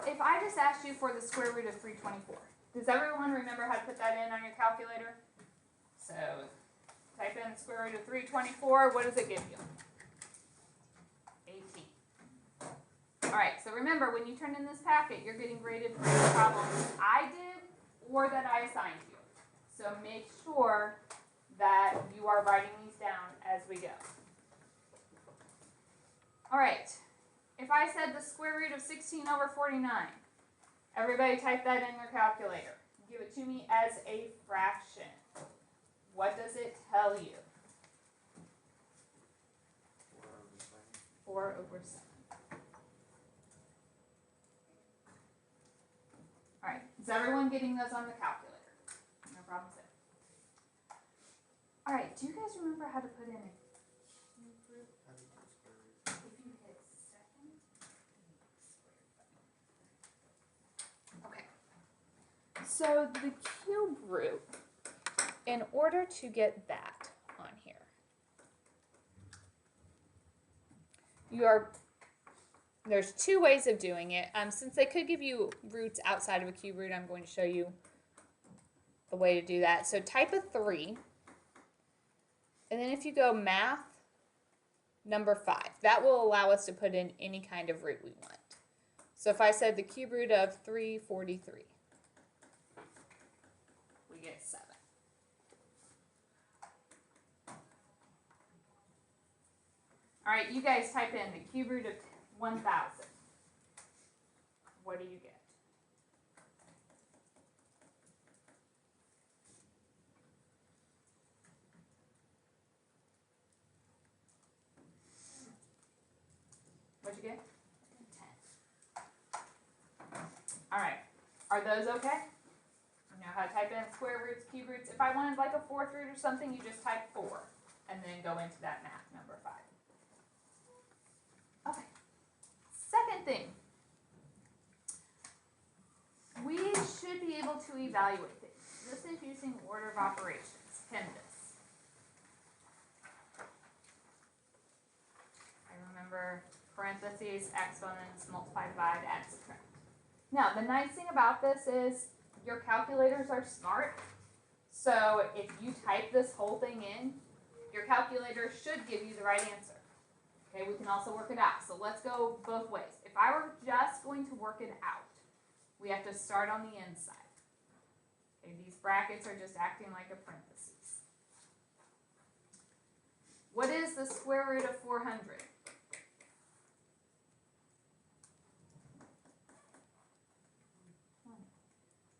if I just asked you for the square root of 324, does everyone remember how to put that in on your calculator? So type in the square root of 324, what does it give you? 18. Alright, so remember, when you turn in this packet, you're getting graded for the problems I did or that I assigned you. So make sure that you are writing these down as we go. Alright, if I said the square root of 16 over 49, everybody type that in their calculator. Give it to me as a fraction. What does it tell you? 4 over 7. Alright, is everyone getting those on the calculator? No problems there. Alright, do you guys remember how to put in a cube root? If you hit second, okay. So the cube root, in order to get that on here, there's two ways of doing it. Since they could give you roots outside of a cube root, I'm going to show you the way to do that. So type a 3, and then if you go math, number 5, that will allow us to put in any kind of root we want. So if I said the cube root of 343, we get 7. All right, you guys type in the cube root of 1,000. What do you get? What'd you get? 10. All right, are those okay? You know how to type in square roots, cube roots. If I wanted like a 4th root or something, you just type 4 and then go into that math number 5. Okay. Second thing, we should be able to evaluate things. This is using order of operations, PEMDAS. I remember parentheses, exponents, multiply, divide, add, subtract. Now, the nice thing about this is your calculators are smart. So if you type this whole thing in, your calculator should give you the right answer. Okay, we can also work it out. So let's go both ways. If I were just going to work it out, we have to start on the inside. Okay, these brackets are just acting like a parentheses. What is the square root of 400?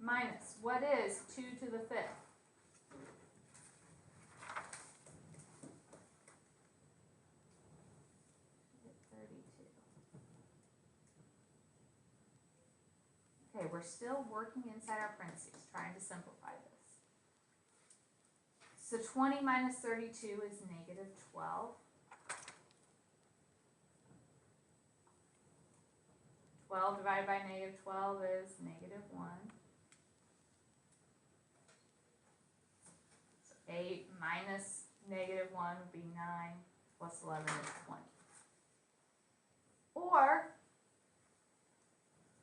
Minus, what is 2 to the 5th? Okay, we're still working inside our parentheses, trying to simplify this. So 20 minus 32 is negative 12. 12 divided by negative 12 is negative 1. So 8 minus negative 1 would be 9, plus 11 is 20. Or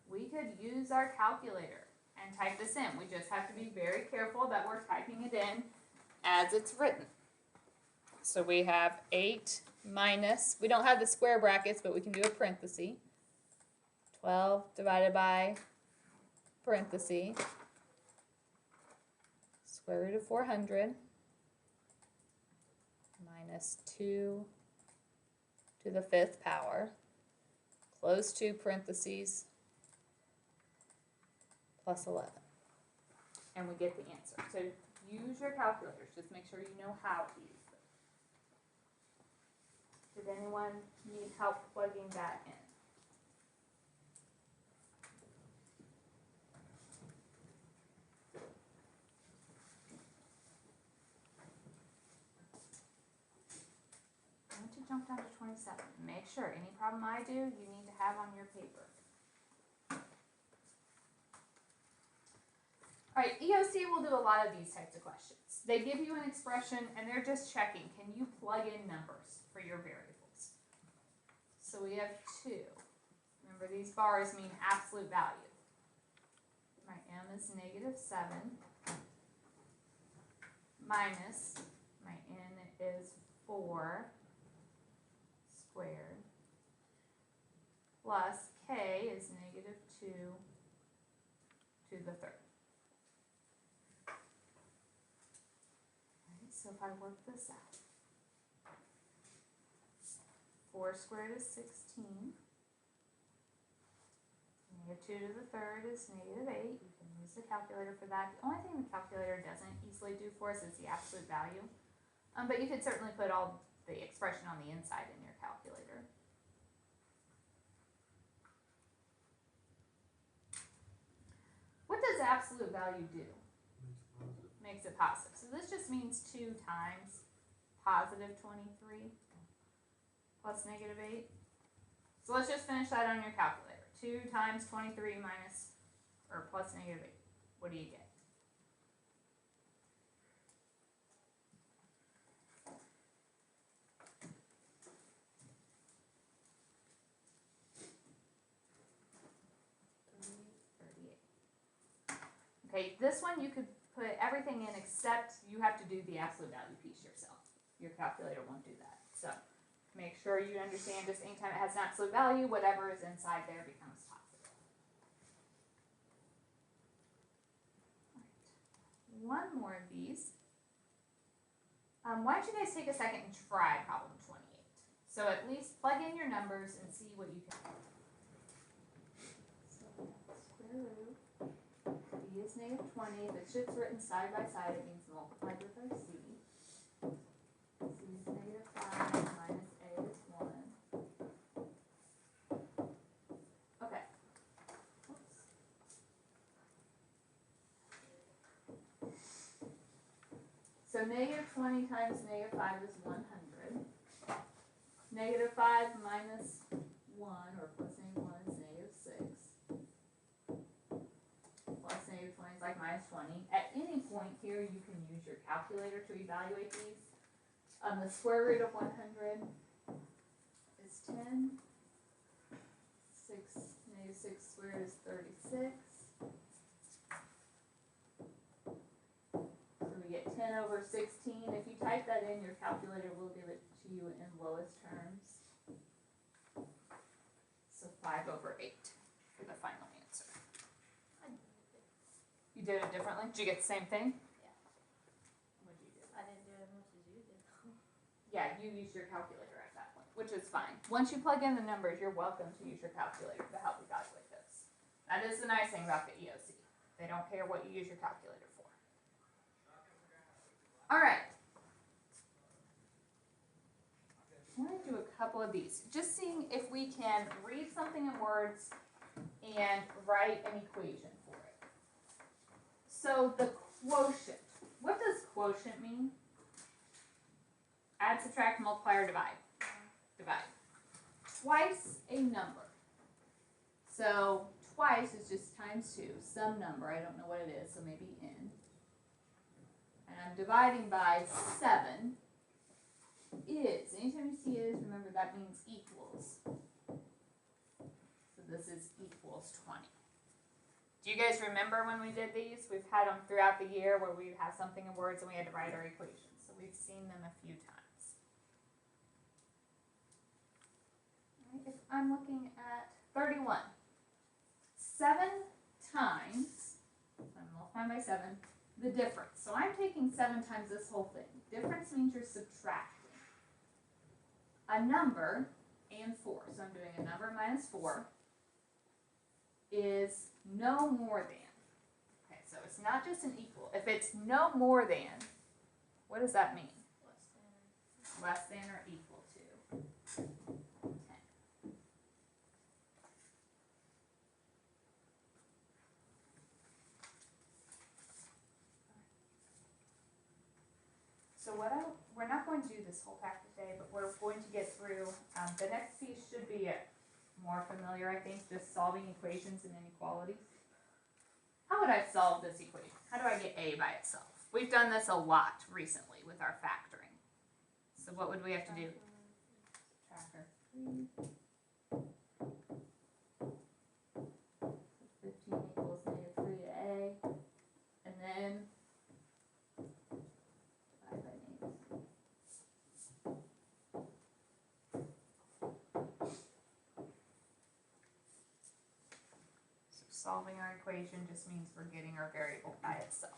we could use our calculator and type this in. We just have to be very careful that we're typing it in as it's written. So we have 8 minus, we don't have the square brackets, but we can do a parenthesis. 12 divided by parenthesis, square root of 400, minus 2 to the 5th power, close to parentheses, plus 11. And we get the answer. So use your calculators. Just make sure you know how to use them. Did anyone need help plugging that in? I want to jump down to 27. Make sure any problem I do, you need to have on your paper. Alright, EOC will do a lot of these types of questions. They give you an expression and they're just checking, can you plug in numbers for your variables? So we have 2. Remember Remember, these bars mean absolute value. My m is -7 minus my n is 4 squared plus k is -2 to the third. Alright, so if I work this out, 4 squared is 16. -2 to the third is -8. You can use the calculator for that. The only thing the calculator doesn't easily do for us is the absolute value. But you could certainly put all the expression on the inside in your calculator. What does absolute value do? Makes it positive. So this just means 2 times positive 23 plus -8. So let's just finish that on your calculator. 2 times 23 minus, or plus -8. What do you get? Okay, this one you could put everything in except you have to do the absolute value piece yourself. Your calculator won't do that. So make sure you understand just anytime it has an absolute value, whatever is inside there becomes positive. All right. One more of these. Why don't you guys take a second and try problem 28? So at least plug in your numbers and see what you can do. So square root. B is -20. If it's just written side by side, it means multiplied with our C. C is -5 minus A is 1. Okay. Oops. So -20 times -5 is 100. -5 minus 1, or plus -1 is -6. Plus -20 is like -20. At any point here, you can use your calculator to evaluate these. The square root of 100 is 10. 6 squared is 36. So we get 10 over 16. If you type that in, your calculator will give it to you in lowest terms. So 5 over 8 for the final answer. You did it differently? Did you get the same thing? Yeah. What did you do? I didn't do it as much as you did. Yeah, you used your calculator at that point, which is fine. Once you plug in the numbers, you're welcome to use your calculator to help evaluate this. That is the nice thing about the EOC. They don't care what you use your calculator for. All right. I'm going to do a couple of these. Just seeing if we can read something in words and write an equation for it. So the quotient. What does quotient mean? Add, subtract, multiply, or divide? Divide. Twice a number. So twice is just times 2, some number, I don't know what it is, so maybe n. And I'm dividing by 7 is, anytime you see is, remember that means equals. So this is equals 20. Do you guys remember when we did these? We've had them throughout the year where we have something in words and we had to write our equations. So we've seen them a few times. All right, if I'm looking at 31. 7 times, I'm multiplying by 7, the difference. So I'm taking 7 times this whole thing. Difference means you're subtracting a number and 4. So I'm doing a number minus 4 is no more than. Okay, so it's not just an equal. If it's no more than, what does that mean? Less than or equal to 10. So we're not going to do this whole pack today, but we're going to get through, the next piece should be more familiar, I think, just solving equations and inequalities. How would I solve this equation? How do I get A by itself? We've done this a lot recently with our factoring. So what would we have to do? Subtractor 3. Solving our equation just means we're getting our variable by itself.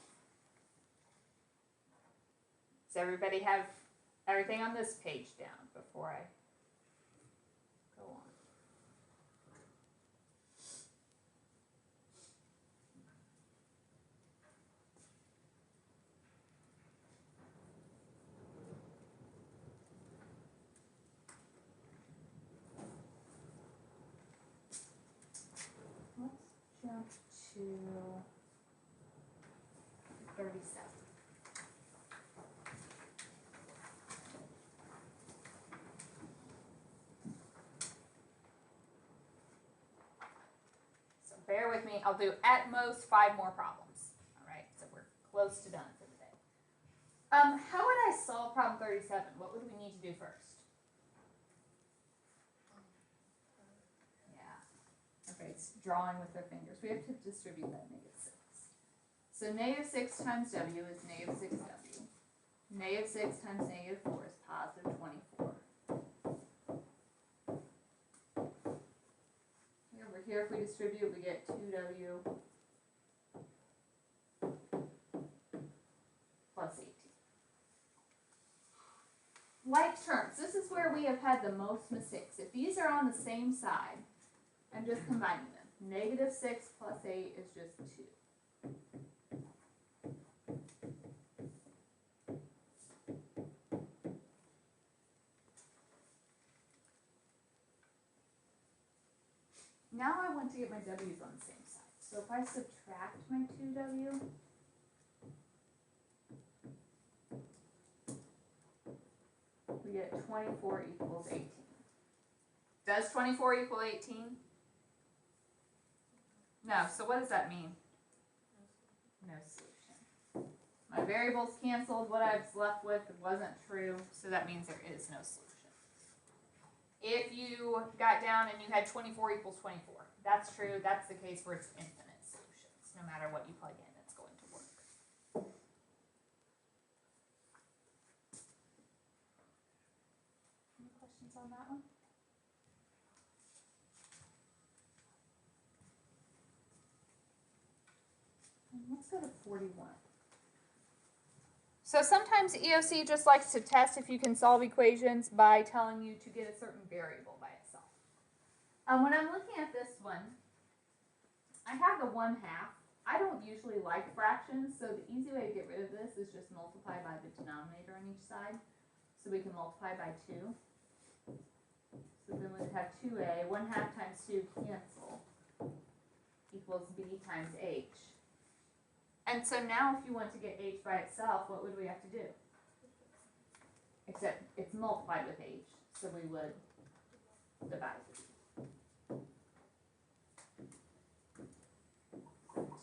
Does everybody have everything on this page down before I go on? Let's jump to 37. So bear with me. I'll do at most 5 more problems. All right, so we're close to done for the day. How would I solve problem 37? What would we need to do first? Yeah. Everybody's drawing with their fingers. We have to distribute that -6. So -6 times W is -6W. -6 times -4 is positive 24. Over here, if we distribute, we get 2W plus 18. Like terms, this is where we have had the most mistakes. If these are on the same side, I'm just combining them. -6 plus 8 is just 2. Now I want to get my W's on the same side. So if I subtract my 2W, we get 24 equals 18. Does 24 equal 18? No, so what does that mean? No solution. My variables canceled, what I was left with wasn't true, so that means there is no solution. If you got down and you had 24 equals 24, that's true. That's the case where it's infinite solutions. No matter what you plug in, it's going to work. Any questions on that one? And let's go to 41. So sometimes EOC just likes to test if you can solve equations by telling you to get a certain variable by itself. When I'm looking at this one, I have the 1/2. I don't usually like fractions, so the easy way to get rid of this is just multiply by the denominator on each side. So we can multiply by 2. So then we'd have 2a, 1/2 times 2 cancel, equals b times h. And so now if you want to get h by itself, what would we have to do? Except it's multiplied with h, so we would divide it.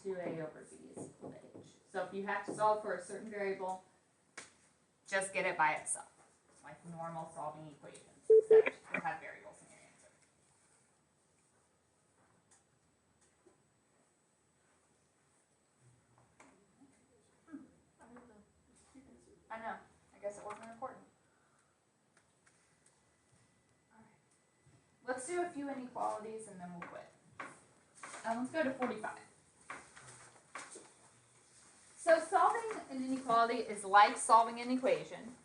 2a over b is equal to h. So if you have to solve for a certain variable, just get it by itself, like normal solving equations, except you'll have variables in your answer. I know. I guess it wasn't important. All right. Let's do a few inequalities and then we'll quit. Let's go to 45. So solving an inequality is like solving an equation,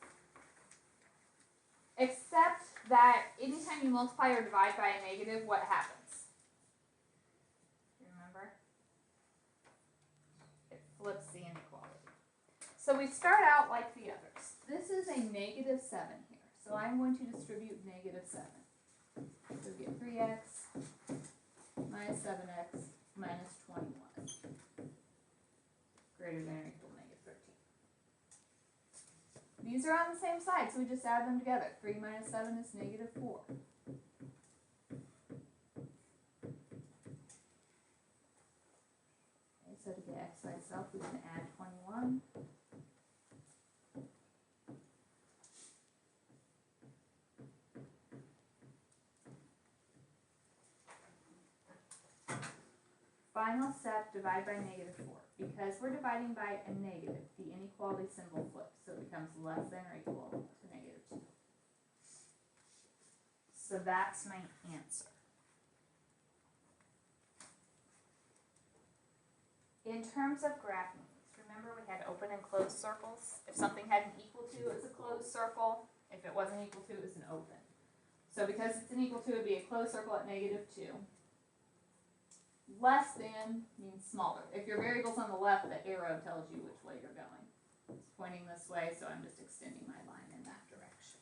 except that anytime you multiply or divide by a negative, what happens? Do you remember? It flips the inequality. So we start out like the others. This is a -7 here, so I'm going to distribute -7. So we get 3x minus 7x minus 21. Greater than or equal to -13. These are on the same side, so we just add them together. 3 minus 7 is -4. Okay, so to get x by itself, we can add 21. Final step, divide by -4. Because we're dividing by a negative, the inequality symbol flips, so it becomes less than or equal to -2. So that's my answer. In terms of graph movements, remember we had open and closed circles? If something had an equal to, it's a closed circle. If it wasn't equal to, it was an open. So because it's an equal to, it would be a closed circle at -2. Less than means smaller. If your variable's on the left, the arrow tells you which way you're going. It's pointing this way, so I'm just extending my line in that direction.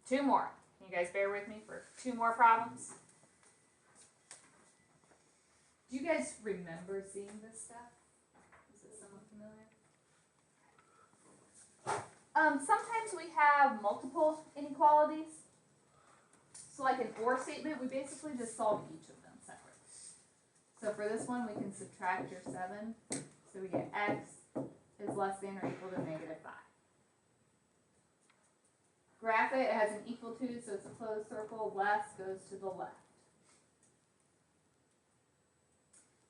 Two more. Can you guys bear with me for two more problems? Do you guys remember seeing this stuff? Is it somewhat familiar? Sometimes we have multiple inequalities. So like an OR statement, we basically just solve each of them separately. So for this one, we can subtract your 7. So we get x is less than or equal to -5. Graph it, it has an equal to, so it's a closed circle. Less goes to the left.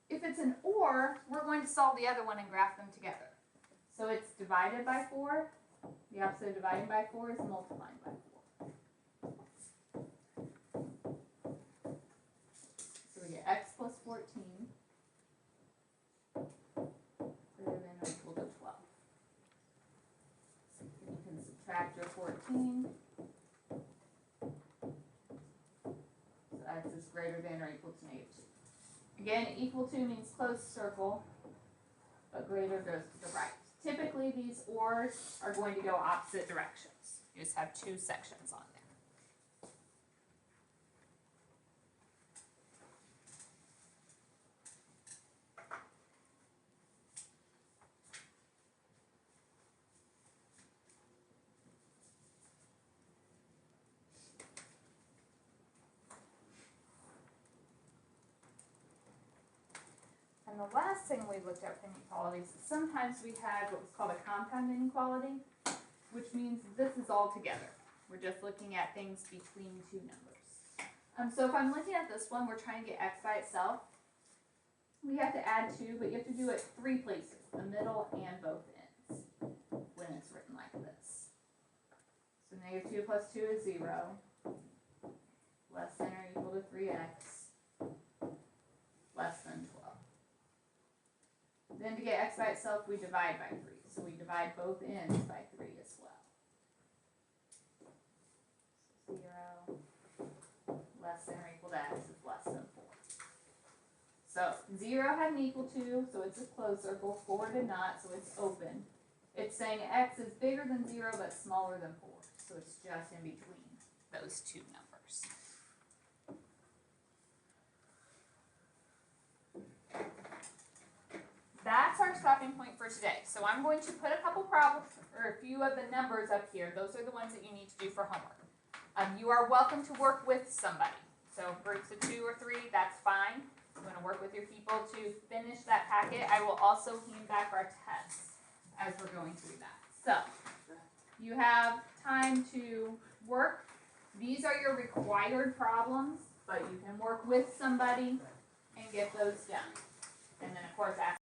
If it's an OR, we're going to solve the other one and graph them together. So it's divided by 4. The opposite of dividing by 4 is multiplying by 4. So we get x plus 14 greater than or equal to 12. So you can subtract your 14. So x is greater than or equal to -2. Again, equal to means closed circle, but greater goes to the right. Typically, these ORs are going to go opposite directions. You just have two sections on there. And the last thing we looked at with inequalities is sometimes we had what was called a compound inequality, which means this is all together. We're just looking at things between two numbers. So if I'm looking at this one, we're trying to get x by itself. We have to add 2, but you have to do it 3 places, the middle and both ends, when it's written like this. So -2 plus 2 is 0, less than or equal to 3x, less than 12. Then to get x by itself, we divide by 3. So we divide both ends by 3 as well. So 0 less than or equal to x is less than 4. So 0 had an equal to, so it's a closed circle. 4 did not, so it's open. It's saying x is bigger than 0 but smaller than 4. So it's just in between those two numbers. That's our stopping point for today. So I'm going to put a couple problems, or a few of the numbers up here. Those are the ones that you need to do for homework. You are welcome to work with somebody. So groups of 2 or 3, that's fine. You want to work with your people to finish that packet. I will also hand back our tests as we're going through that. So you have time to work. These are your required problems, but you can work with somebody and get those done. And then of course after